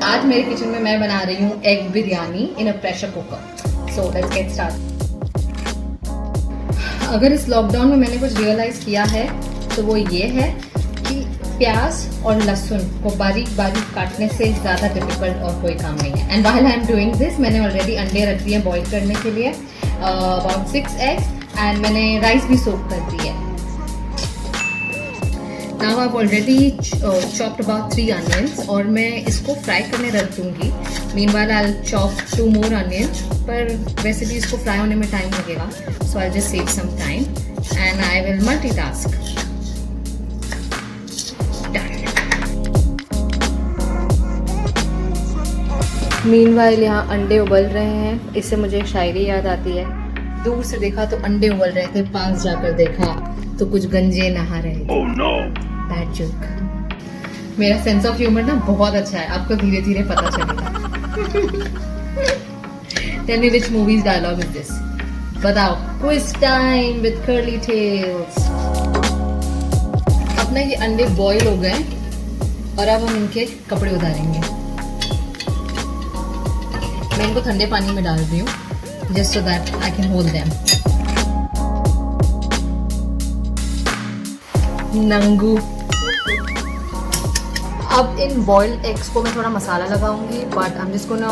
आज मेरे किचन में मैं बना रही हूँ egg biryani in a pressure cooker. So let's get start. अगर इस लॉकडाउन में मैंने कुछ रियलाइज किया है तो वो ये है कि प्याज और लहसुन को बारीक बारीक काटने से ज़्यादा डिफिकल्ट और कोई काम नहीं है। And while I am doing this, मैंने ऑलरेडी अंडे रख दिए बॉईल करने के लिए, अबाउट 6 एग्स, एंड मैंने राइस भी सोक कर दी है। Now I've already chopped about 3 onions और मैं इसको फ्राई करने रख दूँगी। Meanwhile I'll chop 2 more onions, पर वैसे भी इसको फ्राई होने में टाइम लगेगा, so I'll just save some time and I will multitask. Done. Meanwhile यहाँ अंडे उबल रहे हैं। इससे मुझे एक शायरी याद आती है, दूर से देखा तो अंडे उबल रहे थे, पास जाकर देखा तो कुछ गंजे नहा रहे थे। Oh no! Bad joke. मेरा सेंस ऑफ ह्यूमर ना बहुत अच्छा है, आपको धीरे धीरे पता चलेगा। Tell me which movie's dialogue is this? बताओ। Quiz time with curly tails. अपना ये अंडे बॉईल हो गए और अब हम इनके कपड़े उतारेंगे। मैं इनको ठंडे पानी में डाल रही हूँ, just so that I can hold them. नंगू। अब इन बॉइल्ड एग्स को मैं थोड़ा मसाला लगाऊंगी, but I am just gonna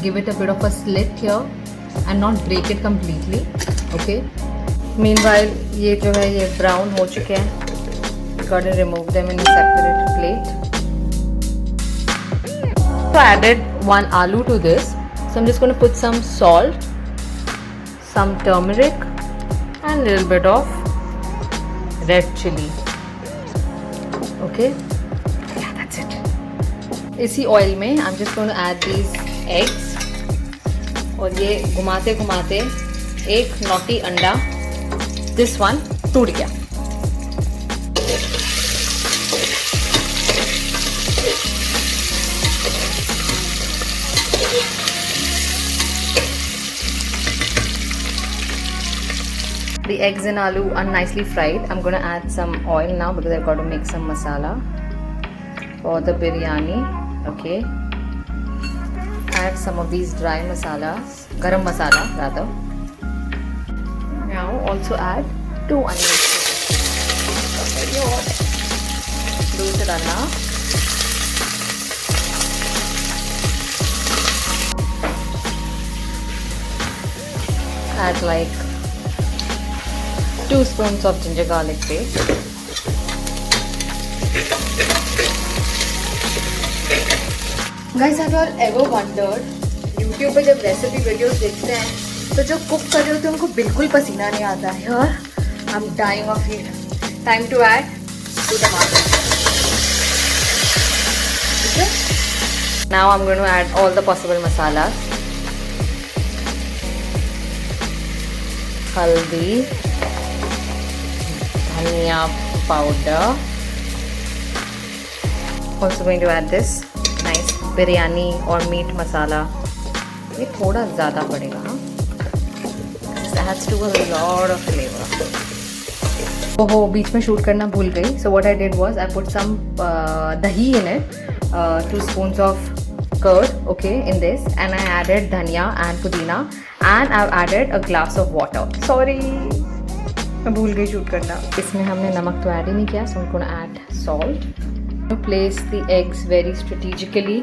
give it a bit of a slit here and not break it completely. Okay, meanwhile ये जो है ये ब्राउन हो चुके हैं। Got to remove them in a separate plate. So I added 1 aloo to this. So I'm just going to put some salt, some turmeric and a little bit of red chilli. Okay, yeah, that's it. इसी oil में I'm just going to add these eggs और ये घुमाते घुमाते एक naughty अंडा, this one टूट गया। The eggs and aloo are nicely fried. I'm going to add some oil now because I've got to make some masala for the biryani. Okay. Add some of these dry masalas, garam masala rather. Now also add 2 onions. Very hot. दूध डालना। Add like 2 spoons of ginger garlic paste. Guys, have you all ever wondered, YouTube पे जब recipe videos देखते हैं तो जो cook कर रहे होते हैं उनको बिल्कुल पसीना नहीं आता है। यार, I'm dying of heat. Time to add 2 tomato. Okay? Now I'm going to add all the possible masalas. Haldi, धनिया powder. Also going to add this nice biryani or meat masala. ये थोड़ा ज़्यादा पड़ेगा, हाँ? This adds to a lot of flavor. ओहो, बीच में shoot करना भूल गई. So what I did was I put some dahi in it, 2 spoons of curd, okay, in this, and I added dhania and pudina, and I've added a glass of water. Sorry, मैं भूल गई shoot करना। इसमें हमने नमक तो add ही नहीं किया, so I'm going to add salt. Place the eggs very strategically,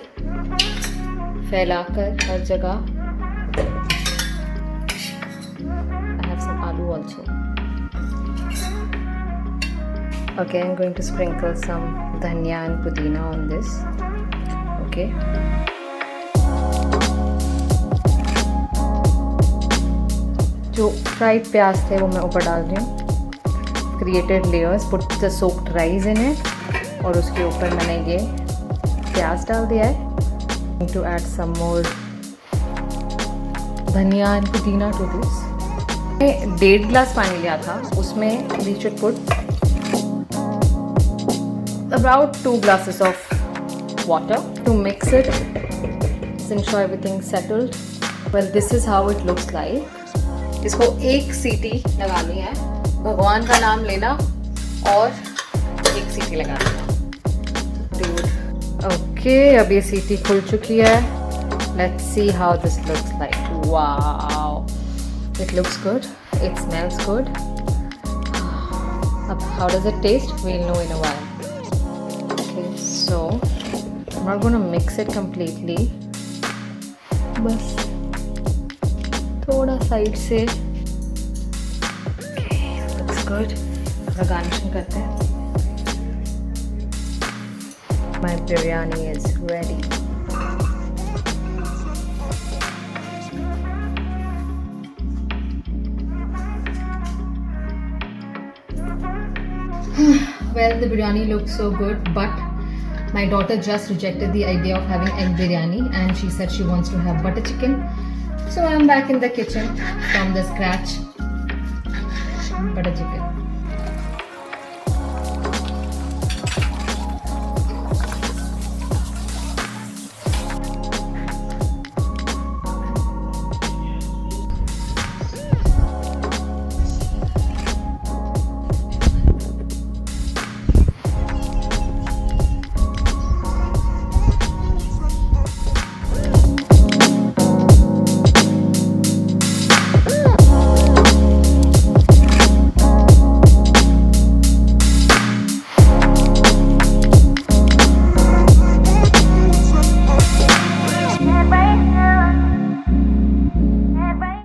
फैलाकर हर जगह। I have some aloo also. Okay, I'm going to sprinkle some dhania and pudina on this. Okay. जो फ्राइड प्याज थे वो मैं ऊपर डाल रही हूँ। Created layers, put the soaked rice in it, और उसके ऊपर मैंने ये प्याज डाल दिया है। टू ऐड सम मोर धनिया एंड पुदीना टू दिस। मैं 1.5 गिलास पानी लिया था, उसमें we should put about 2 glasses of water to mix it, ensure everything settled. Well, this is how it looks like. इसको 1 सीटी लगानी है, भगवान का नाम लेना और 1 सीटी लगाना है। Dude, Okay, अब ये सीटी खुल चुकी है. Let's see how this looks like. Wow, it looks good. It smells good. How does it taste? We'll know in a while. Okay, so I'm not gonna mix it completely. बस थोड़ा side से. Okay, looks good. थोड़ा garnishing करते हैं. My biryani is ready. Well, the biryani looks so good, but my daughter just rejected the idea of having egg biryani and she said she wants to have butter chicken. So I'm back in the kitchen from the scratch. Butter chicken.